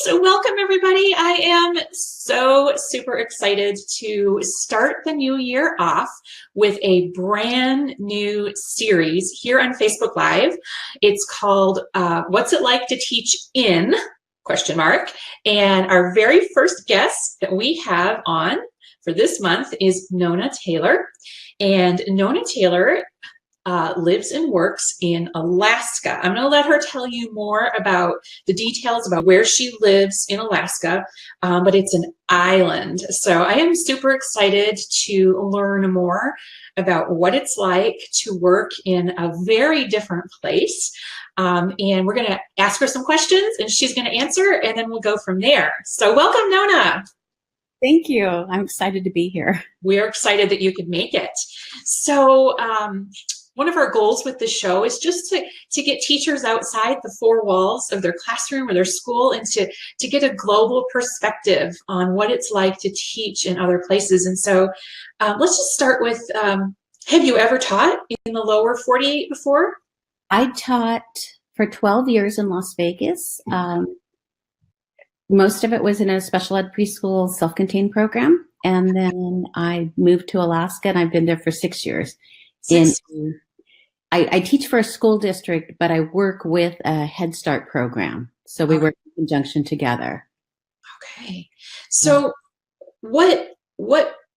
So welcome everybody. I am so super excited to start the new year off with a brand new series here on Facebook Live. It's called What's It Like to Teach in ? And our very first guest that we have on for this month is Nona Taylor. And Nona Taylor lives and works in Alaska. I'm going to let her tell you more about the details about where she lives in Alaska, but it's an island. So I am super excited to learn more about what it's like to work in a very different place. And we're going to ask her some questions and she's going to answer, and then we'll go from there. So welcome, Nona. Thank you. I'm excited to be here. We are excited that you could make it. So one of our goals with this show is just to get teachers outside the four walls of their classroom or their school and to get a global perspective on what it's like to teach in other places. And so let's just start with, have you ever taught in the lower 48 before? I taught for 12 years in Las Vegas. Most of it was in a special ed preschool self-contained program. And then I moved to Alaska and I've been there for 6 years. I teach for a school district, but I work with a Head Start program. So we work in conjunction together. Okay. So what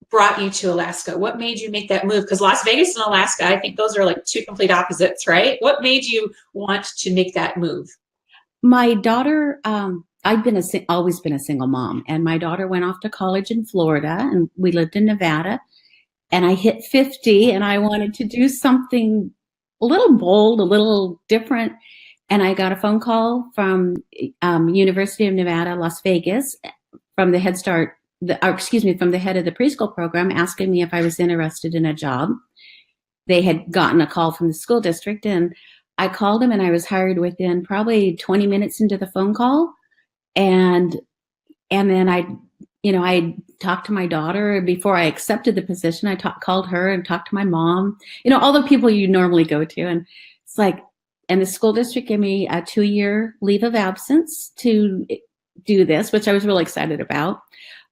brought you to Alaska? What made you make that move? Because Las Vegas and Alaska, I think those are like two complete opposites, right? What made you want to make that move? My daughter, I've always been a single mom, and my daughter went off to college in Florida, and we lived in Nevada. And I hit 50, and I wanted to do something a little bold, a little different. And I got a phone call from University of Nevada, Las Vegas, from the Head Start, from the head of the preschool program, asking me if I was interested in a job. They had gotten a call from the school district, and I called them, and I was hired within probably 20 minutes into the phone call. And then I talked to my daughter before I accepted the position. I called her and talked to my mom, all the people you normally go to. And it's like, and the school district gave me a 2-year leave of absence to do this, which I was really excited about.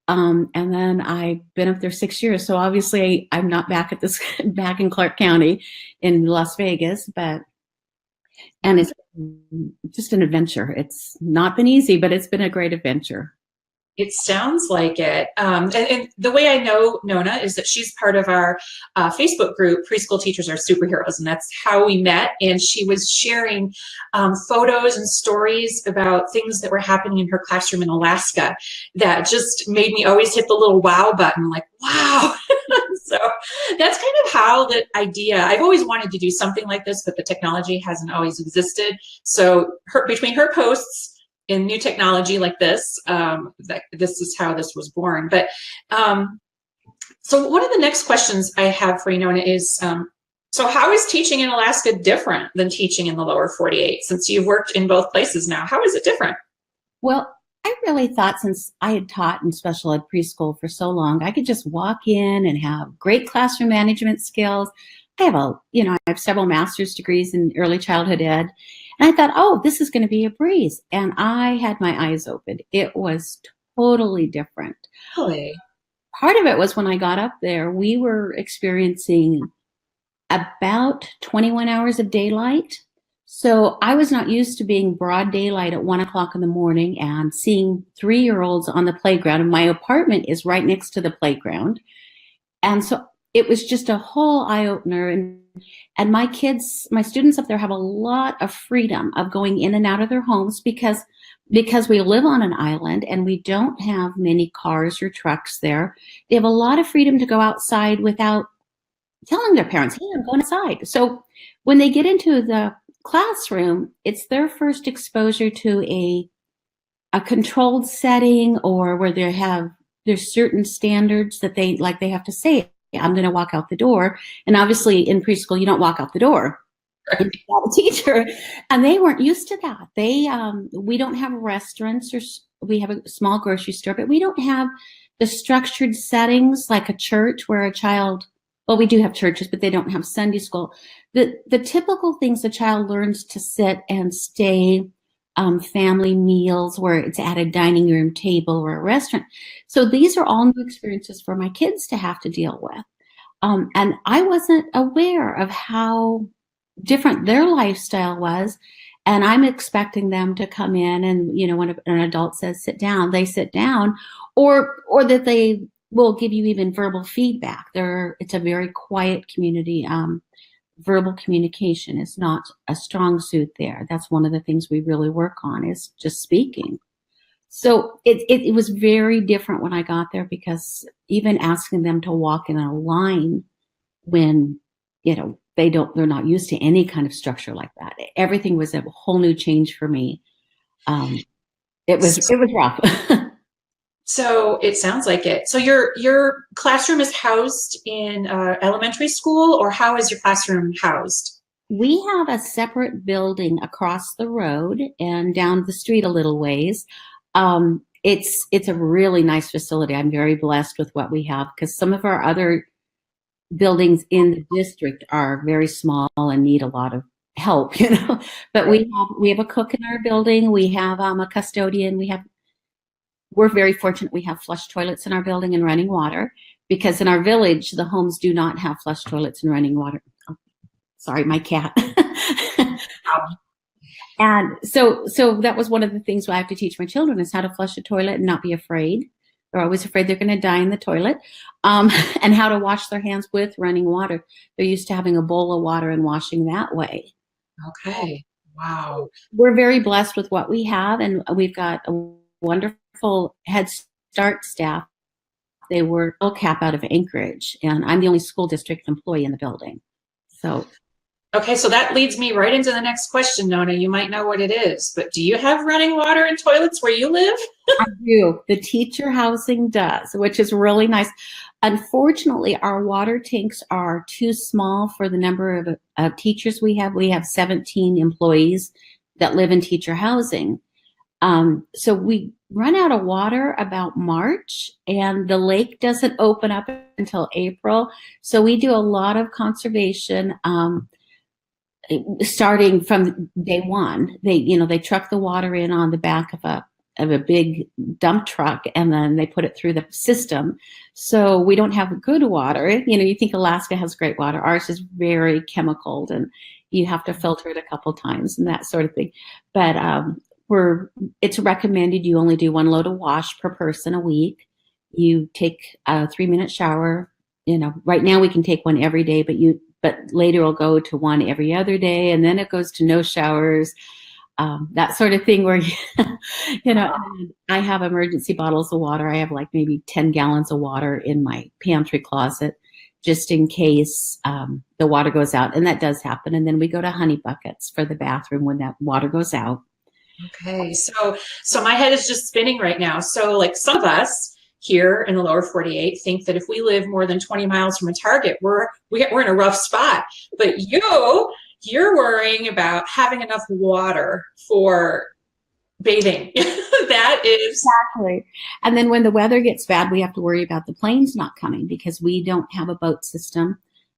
And then I've been up there 6 years. So obviously I'm not back back in Clark County in Las Vegas, and it's just an adventure. It's not been easy, but it's been a great adventure. It sounds like it. And the way I know Nona is that she's part of our Facebook group, Preschool Teachers Are Superheroes, and that's how we met. And she was sharing photos and stories about things that were happening in her classroom in Alaska that just made me always hit the little wow button, like, wow. So that's kind of how the idea, I've always wanted to do something like this, but the technology hasn't always existed. So between her posts in new technology like this, this is how this was born. But so one of the next questions I have for you, Nona, is so how is teaching in Alaska different than teaching in the lower 48? Since you've worked in both places now, how is it different? Well, I really thought, since I had taught in special ed preschool for so long, I could just walk in and have great classroom management skills. I have several master's degrees in early childhood ed. And I thought, oh, this is going to be a breeze. And I had my eyes opened. It was totally different. Really? Part of it was when I got up there, we were experiencing about 21 hours of daylight. So I was not used to being broad daylight at 1 o'clock in the morning and seeing 3-year-olds on the playground. And my apartment is right next to the playground. And so it was just a whole eye-opener. And my students up there have a lot of freedom of going in and out of their homes because we live on an island and we don't have many cars or trucks there. They have a lot of freedom to go outside without telling their parents, hey, I'm going outside. So when they get into the classroom, it's their first exposure to a controlled setting, or where there's certain standards that they have to say, I'm going to walk out the door. And obviously in preschool, you don't walk out the door. Right. You're a teacher. And they weren't used to that. We don't have restaurants, or we have a small grocery store, but we don't have the structured settings like a church where a child, well, we do have churches, but they don't have Sunday school. The typical things a child learns to sit and stay family meals where it's at a dining room table or a restaurant. So these are all new experiences for my kids to have to deal with. And I wasn't aware of how different their lifestyle was. And I'm expecting them to come in and, when an adult says sit down, they sit down, or that they will give you even verbal feedback. It's a very quiet community. Verbal communication is not a strong suit there. That's one of the things we really work on, is just speaking. So it was very different when I got there, because even asking them to walk in a line when, they're not used to any kind of structure like that. Everything was a whole new change for me. It was rough. So it sounds like it. So your classroom is housed in elementary school, or how is your classroom housed? We have a separate building across the road and down the street a little ways. It's a really nice facility. I'm very blessed with what we have, because some of our other buildings in the district are very small and need a lot of help, But we have a cook in our building. We have a custodian. We're very fortunate. We have flush toilets in our building and running water, because in our village, the homes do not have flush toilets and running water. Oh, sorry, my cat. And so that was one of the things I have to teach my children, is how to flush a toilet and not be afraid. They're always afraid they're going to die in the toilet, and how to wash their hands with running water. They're used to having a bowl of water and washing that way. Okay. Wow. We're very blessed with what we have, and we've got a wonderful Head Start staff. They were LCAP out of Anchorage, and I'm the only school district employee in the building. Okay, so that leads me right into the next question, Nona. You might know what it is, but do you have running water and toilets where you live? I do. The teacher housing does, which is really nice. Unfortunately, our water tanks are too small for the number of teachers we have. We have 17 employees that live in teacher housing. So we run out of water about March, and the lake doesn't open up until April. So we do a lot of conservation, starting from day one. They truck the water in on the back of a big dump truck, and then they put it through the system. So we don't have good water. You think Alaska has great water. Ours is very chemicaled, and you have to filter it a couple times and that sort of thing. But it's recommended you only do one load of wash per person a week. You take a 3-minute shower. Right now we can take one every day, but later it'll go to one every other day, and then it goes to no showers, that sort of thing, where, I have emergency bottles of water. I have like maybe 10 gallons of water in my pantry closet, just in case the water goes out. And that does happen. And then we go to honey buckets for the bathroom when that water goes out. Okay, so my head is just spinning right now. So like some of us here in the lower 48 think that if we live more than 20 miles from a Target, we're in a rough spot. But you're worrying about having enough water for bathing. That is exactly. And then when the weather gets bad, we have to worry about the planes not coming, because we don't have a boat system.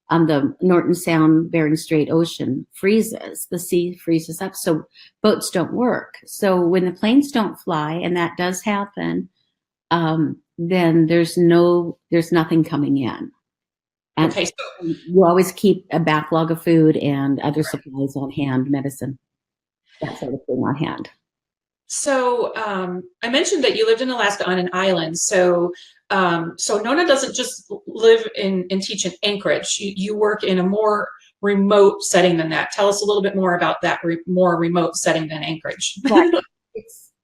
The Norton Sound, Bering Strait Ocean freezes, the sea freezes up, so boats don't work. So when the planes don't fly, and that does happen, then there's nothing coming in. And okay, so you always keep a backlog of food and other supplies on hand, medicine, that sort of thing on hand. So I mentioned that you lived in Alaska on an island. So Nona doesn't just live and teach in Anchorage. You work in a more remote setting than that. Tell us a little bit more about that more remote setting than Anchorage. Right.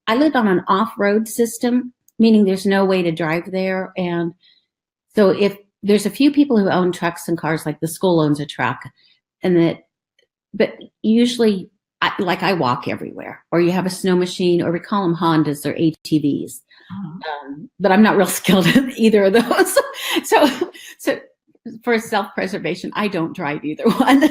I live on an off-road system, meaning there's no way to drive there. And so if there's a few people who own trucks and cars, like the school owns a truck, but usually I walk everywhere, or you have a snow machine, or we call them Hondas or ATVs. But I'm not real skilled in either of those. So for self-preservation, I don't drive either one.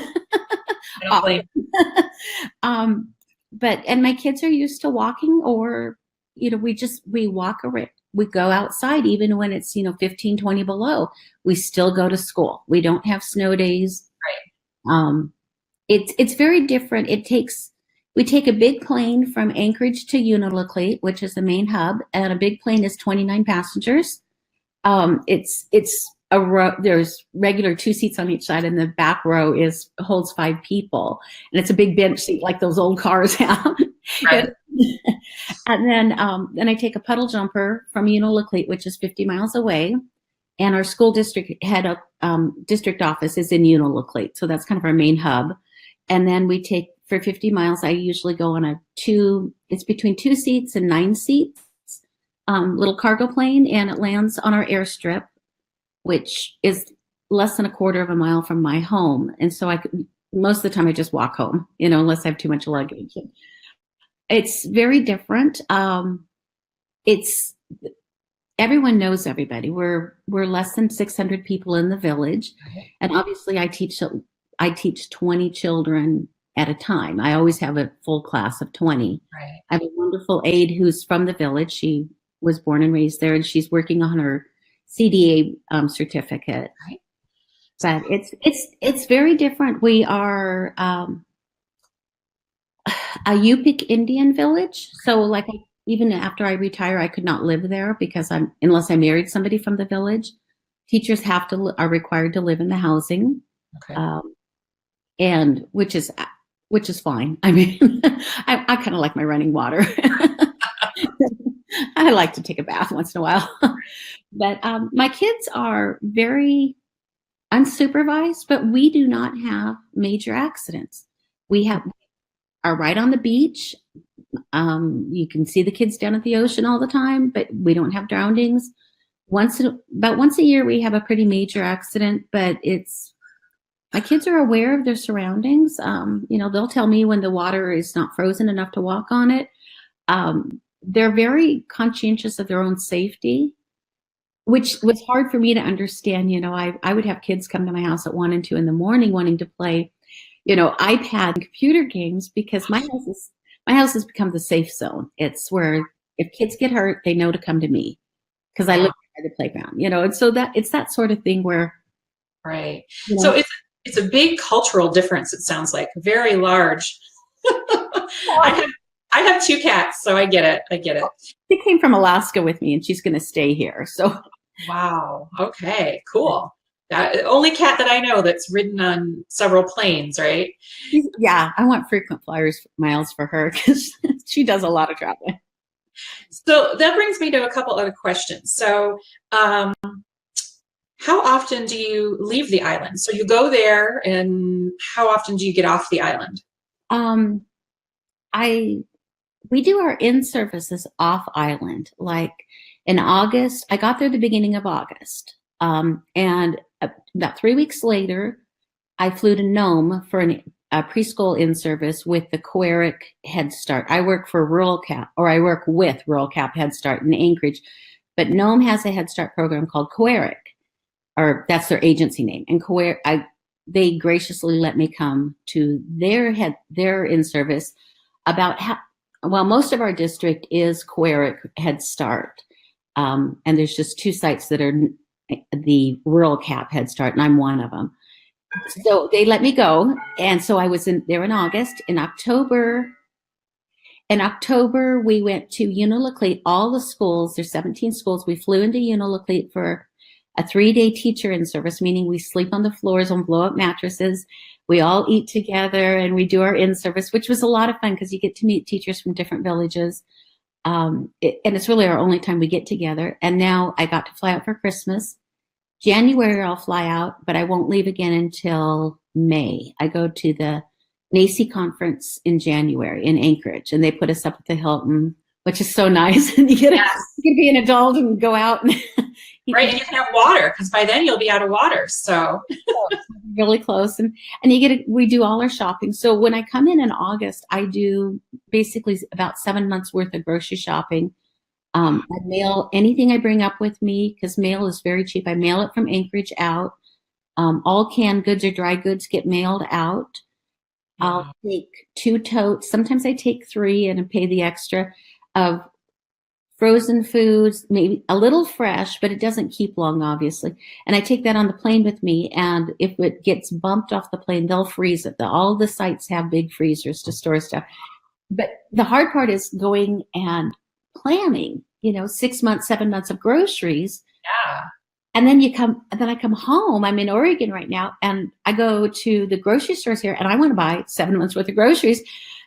And my kids are used to walking, or, we walk around, we go outside, even when it's, 15, 20 below, we still go to school. We don't have snow days. Right. It's very different. We take a big plane from Anchorage to Unalakleet, which is the main hub, and a big plane is 29 passengers. It's a row. There's regular 2 seats on each side, and the back row holds 5 people, and it's a big bench seat like those old cars have. Right. And then I take a puddle jumper from Unalakleet, which is 50 miles away, and our school district district office is in Unalakleet, so that's kind of our main hub. And then we take, for 50 miles, I usually go on it's between 2 seats and 9 seats, little cargo plane, and it lands on our airstrip, which is less than a quarter of a mile from my home. And so most of the time I just walk home, unless I have too much luggage. It's very different. Everyone knows everybody. We're less than 600 people in the village. And obviously I teach 20 children at a time. I always have a full class of 20. Right. I have a wonderful aide who's from the village. She was born and raised there, and she's working on her CDA certificate. Right. But it's very different. We are a Yupik Indian village. So like even after I retire, I could not live there because unless I married somebody from the village. Teachers are required to live in the housing. Okay. And which is fine. I mean, I kind of like my running water. I like to take a bath once in a while. But my kids are very unsupervised, but we do not have major accidents. We are right on the beach. You can see the kids down at the ocean all the time, but we don't have drownings. About once a year, we have a pretty major accident, but my kids are aware of their surroundings. They'll tell me when the water is not frozen enough to walk on it. They're very conscientious of their own safety, which was hard for me to understand. I would have kids come to my house at 1 and 2 in the morning wanting to play, iPad and computer games, because my house has become the safe zone. It's where if kids get hurt, they know to come to me because I live by the playground, and so it's that sort of thing where. Right. So it's a big cultural difference. It sounds like very large. I have 2 cats, so I get it. She came from Alaska with me, and she's going to stay here. So. Wow. Okay. Cool. That only cat that I know that's ridden on several planes, right? Yeah, I want frequent miles for her because she does a lot of traveling. So that brings me to a couple other questions. So, how often do you leave the island? So you go there, and how often do you get off the island? We do our in-services off island. Like in August, I got there the beginning of August. And about 3 weeks later, I flew to Nome for a preschool in-service with the Coeric Head Start. I work with Rural Cap Head Start in Anchorage, but Nome has a Head Start program called Coeric, or that's their agency name. And they graciously let me come to their in-service most of our district is Coeric Head Start. And there's just 2 sites that are the Rural Cap Head Start, and I'm one of them. So they let me go. And so I was there in August. In October, we went to Unalakleet, all the schools, there's 17 schools. We flew into Unalakleet for a 3-day teacher in service, meaning we sleep on the floors on blow-up mattresses. We all eat together, and we do our in-service, which was a lot of fun because you get to meet teachers from different villages. And it's really our only time we get together. And now I got to fly out for Christmas. January, I'll fly out, but I won't leave again until May. I go to the NACI conference in January in Anchorage, and they put us up at the Hilton, which is so nice. And you get to be an adult and go out and right, and you can have water because by then you'll be out of water. So really close, and we do all our shopping. So when I come in August, I do basically about 7 months worth of grocery shopping. I mail anything I bring up with me because mail is very cheap. I mail it from Anchorage out. All canned goods or dry goods get mailed out. I'll take 2 totes. Sometimes I take 3 and I pay the extra of frozen foods, maybe a little fresh, but it doesn't keep long, obviously. And I take that on the plane with me. And if it gets bumped off the plane, they'll freeze it. All the sites have big freezers to store stuff. But the hard part is going and planning, 6 months, 7 months of groceries. Yeah. And then I come home. I'm in Oregon right now, and I go to the grocery stores here, and I want to buy 7 months worth of groceries.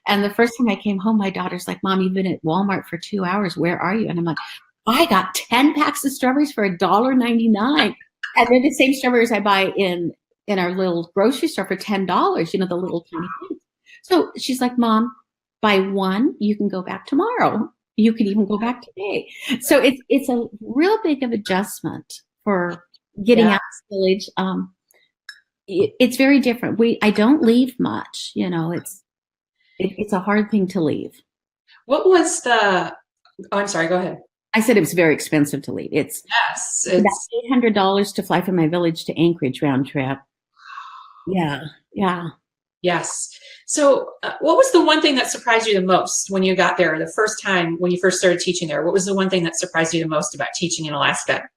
And the first time I came home, my daughter's like, "Mom, you've been at Walmart for 2 hours. Where are you?" And I'm like, "I got 10 packs of strawberries for $1.99." And they're the same strawberries I buy in our little grocery store for $10, the little tiny things. So she's like, "Mom, buy one, you can go back tomorrow. You could even go back today." So it's a real big of adjustment for getting out of the village. It's very different. I don't leave much. It's a hard thing to leave. What was the? Oh, I'm sorry. Go ahead. I said it was very expensive to leave. It's about $800 to fly from my village to Anchorage round trip. Yeah, yeah. Yes. So, what was the one thing that surprised you the most when you got there the first time when you first started teaching there? What was the one thing that surprised you the most about teaching in Alaska?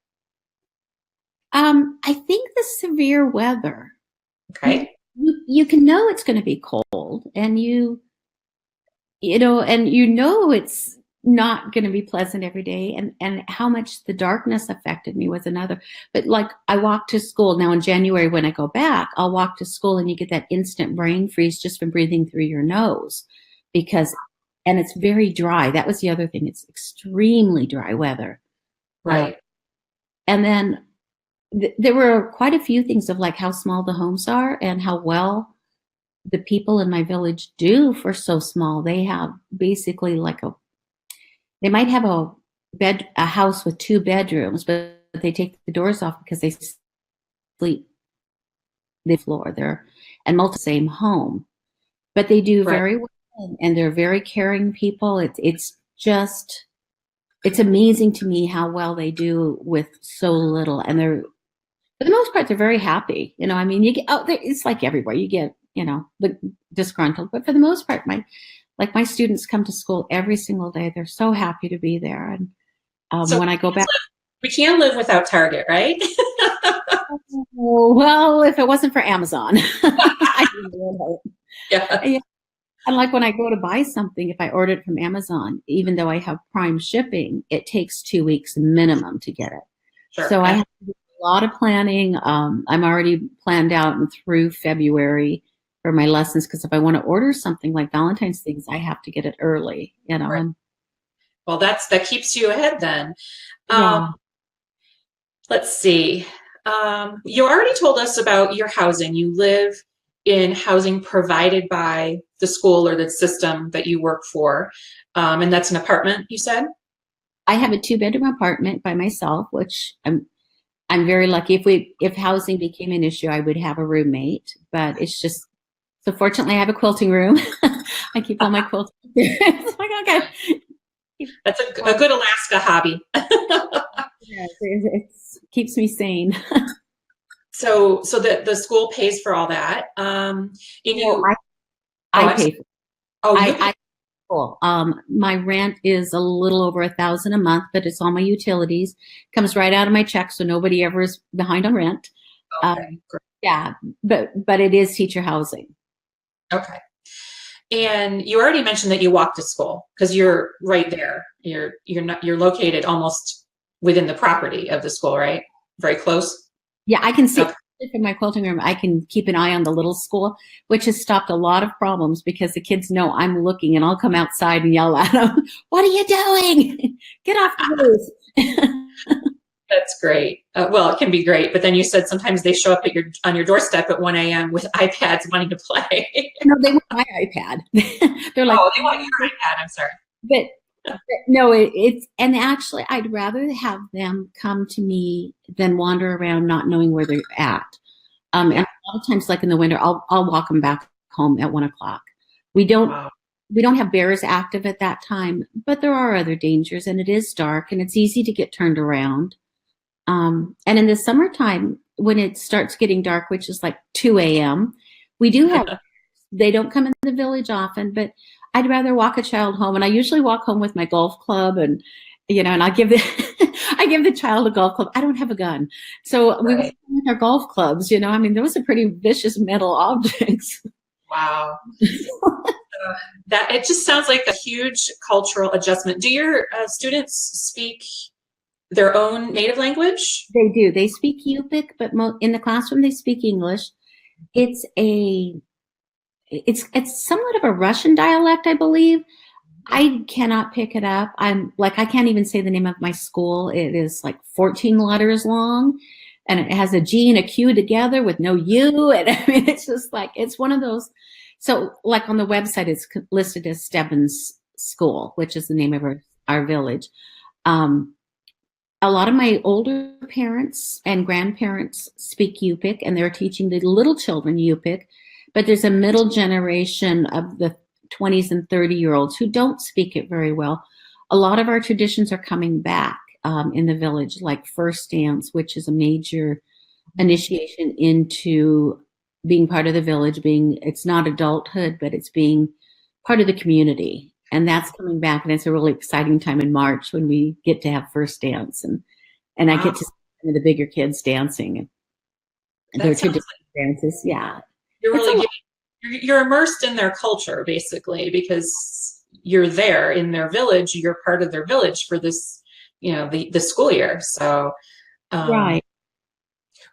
I think the severe weather. Okay. You can know it's going to be cold, and it's not going to be pleasant every day, and how much the darkness affected me was another. But like, I walk to school now in January. When I go back, I'll walk to school, and you get that instant brain freeze just from breathing through your nose, and it's very dry. That was the other thing. It's extremely dry weather. Right. And then there were quite a few things of like how small the homes are and how well the people in my village do for so small. They have basically they might have a house with 2 bedrooms, but they take the doors off because they sleep the floor there and multi same home. But they do very well, and they're very caring people. It's amazing to me how well they do with so little, and for the most part, they're very happy. You get it's like everywhere you get, the disgruntled, but for the most part, my students come to school every single day. They're so happy to be there. And so when I go back, we can't live without Target, right? well, if it wasn't for Amazon, yeah. And like when I go to buy something, if I order it from Amazon, even though I have Prime shipping, it takes 2 weeks minimum to get it. Sure. So I have to do a lot of planning. I'm already planned out and through February for my lessons, because if I want to order something like Valentine's things, I have to get it early. Right. Well, that keeps you ahead then. Yeah. Let's see. You already told us about your housing. You live in housing provided by the school or the system that you work for, and that's an apartment, you said? I have a 2-bedroom apartment by myself, which I'm very lucky. If housing became an issue, I would have a roommate, but it's just, so fortunately I have a quilting room. I keep all my quilting. It's like, okay. That's a good Alaska hobby. Yeah, it keeps me sane. So the school pays for all that. I pay for it. I Cool. My rent is a little over $1,000 a month, but it's all my utilities. Comes right out of my check, so nobody ever is behind on rent. Okay, yeah, but it is teacher housing. Okay. And you already mentioned that you walk to school because you're right there. You're located almost within the property of the school, right? Very close. Yeah, I can see in my quilting room. I can keep an eye on the little school, which has stopped a lot of problems because the kids know I'm looking, and I'll come outside and yell at them, "What are you doing? Get off the roof!" That's great. Well, it can be great, but then you said sometimes they show up on your doorstep at 1 a.m. with iPads wanting to play. No, they want my iPad. They're like, "Oh, they want your iPad." I'm sorry. But no, and actually, I'd rather have them come to me than wander around not knowing where they're at. And a lot of times, like in the winter, I'll walk them back home at 1 o'clock. We don't have bears active at that time, but there are other dangers, and it is dark, and it's easy to get turned around. And in the summertime, when it starts getting dark, which is like 2 a.m., we do have. They don't come in the village often, but I'd rather walk a child home, and I usually walk home with my golf club, and I give the child a golf club. I don't have a gun, so we walk with our golf clubs. Those are pretty vicious metal objects. Wow. So That it just sounds like a huge cultural adjustment. Do your students speak their own native language? They do. They speak Yupik, but in the classroom they speak English. It's it's somewhat of a Russian dialect, I believe. I cannot pick it up. I can't even say the name of my school. It is like 14 letters long, and it has a G and a Q together with no U. And I mean, it's just like, it's one of those. So like on the website, it's listed as Stebbins School, which is the name of our village. A lot of my older parents and grandparents speak Yupik, and they're teaching the little children Yupik, but there's a middle generation of the 20s and 30-year-olds who don't speak it very well. A lot of our traditions are coming back in the village, like first dance, which is a major initiation into being part of the village. It's not adulthood, but it's being part of the community. And that's coming back, and it's a really exciting time in March when we get to have first dance, and I get to see the bigger kids dancing and their traditional dances. Yeah, you're immersed in their culture basically, because you're there in their village. You're part of their village for this, the school year. So, right.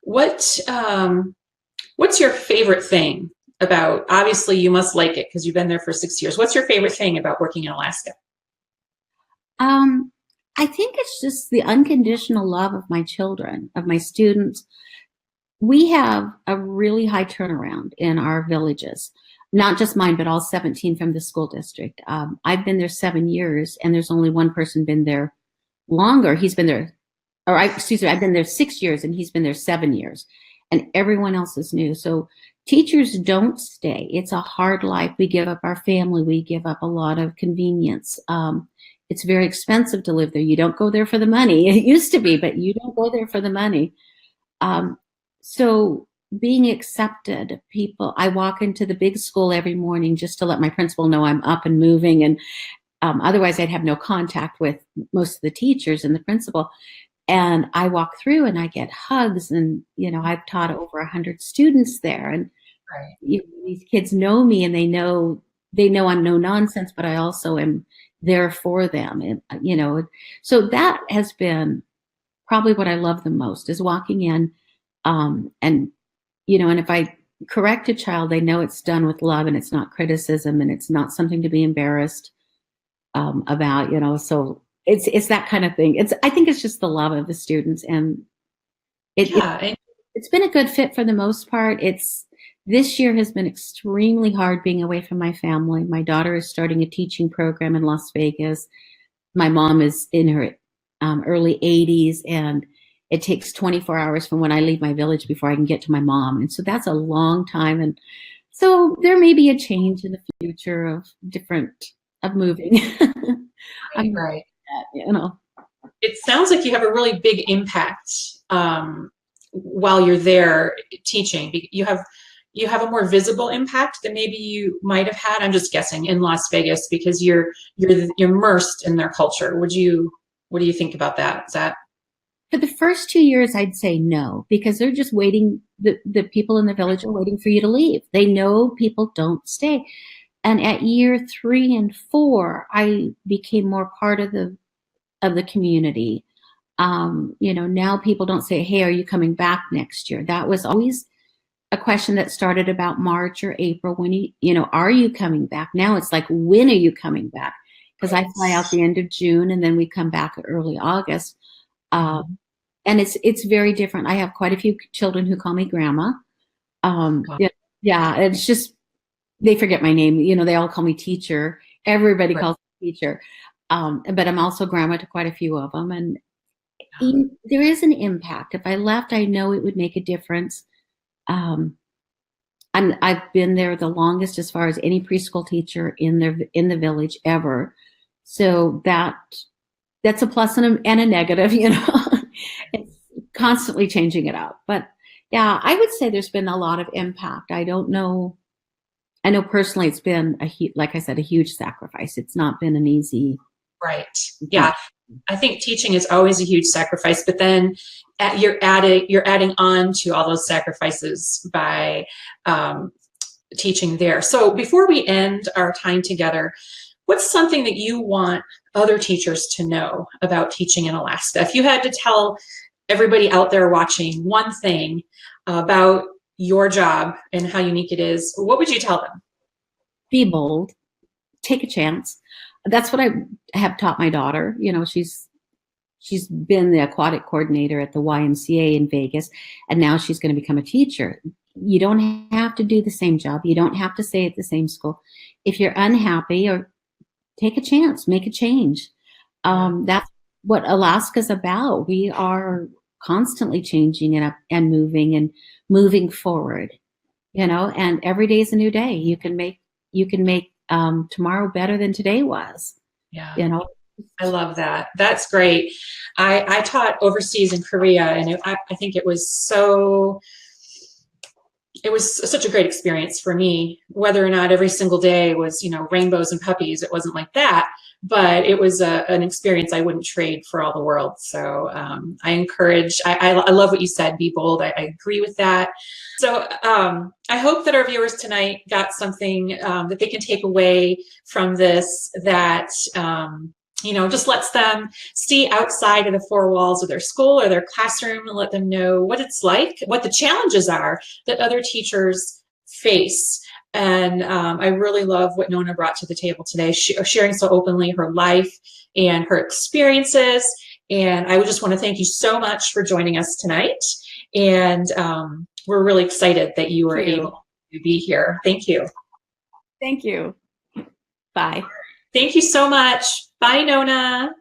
What's your favorite thing about, obviously you must like it because you've been there for 6 years. What's your favorite thing about working in Alaska? I think it's just the unconditional love of my children, of my students. We have a really high turnaround in our villages, not just mine, but all 17 from the school district. I've been there 7 years, and there's only one person been there longer. He's been there, I've been there 6 years, and he's been there 7 years, and everyone else is new. So teachers don't stay. It's a hard life. We give up our family. We give up a lot of convenience. It's very expensive to live there. You don't go there for the money. It used to be, but you don't go there for the money. So being accepted, I walk into the big school every morning just to let my principal know I'm up and moving. And otherwise I'd have no contact with most of the teachers and the principal. And I walk through and I get hugs, and, I've taught over 100 students there. And these kids know me, and they know I'm no nonsense, but I also am there for them. And, so that has been probably what I love the most, is walking in. And if I correct a child, they know it's done with love, and it's not criticism, and it's not something to be embarrassed about, so it's that kind of thing. I think it's just the love of the students, and it's been a good fit for the most part. This year has been extremely hard being away from my family. My daughter is starting a teaching program in Las Vegas. My mom is in her early 80s, and it takes 24 hours from when I leave my village before I can get to my mom. And so that's a long time. And so there may be a change in the future of moving. Right. It sounds like you have a really big impact while you're there teaching. You have a more visible impact than maybe you might have had, I'm just guessing, in Las Vegas, because you're immersed in their culture. What do you think about that? Is that? For the first 2 years, I'd say no, because they're just waiting. The people in the village are waiting for you to leave. They know people don't stay. And at year 3 and 4, I became more part of the community. Now people don't say, "Hey, are you coming back next year?" That was always a question that started about March or April. When are you coming back? Now it's like, when are you coming back? Because I fly out the end of June, and then we come back early August. And it's very different. I have quite a few children who call me grandma. Yeah, it's just, they forget my name. They all call me teacher. Everybody calls me teacher. But I'm also grandma to quite a few of them. And there is an impact. If I left, I know it would make a difference. I've been there the longest as far as any preschool teacher in the village ever. So that's a plus and a negative, It's constantly changing it up. But yeah, I would say there's been a lot of impact. I don't know. I know personally it's been like I said, a huge sacrifice. It's not been an easy. Right. Yeah. I think teaching is always a huge sacrifice, but then you're adding on to all those sacrifices by teaching there. So before we end our time together, what's something that you want other teachers to know about teaching in Alaska? If you had to tell everybody out there watching one thing about your job and how unique it is, what would you tell them? Be bold, take a chance. That's what I have taught my daughter. You know, she's been the aquatic coordinator at the YMCA in Vegas, and now she's going to become a teacher. You don't have to do the same job. You don't have to stay at the same school. If you're unhappy, or take a chance, make a change. That's what Alaska's about. We are constantly changing and moving forward, you know, and every day is a new day. You can make tomorrow better than today was, Yeah. you know. I love that. That's great. I taught overseas in Korea, and I think it was such a great experience for me. Whether or not every single day was, you know, rainbows and puppies, it wasn't like that, but it was an experience I wouldn't trade for all the world. So I love what you said, be bold. I agree with that. So I hope that our viewers tonight got something that they can take away from this, that you know, just lets them see outside of the four walls of their school or their classroom, and let them know what it's like, what the challenges are that other teachers face. And I really love what Nona brought to the table today, sharing so openly her life and her experiences. And I would just want to thank you so much for joining us tonight. And we're really excited that you were able to be here. Thank you. Thank you. Bye. Thank you so much. Bye, Nona.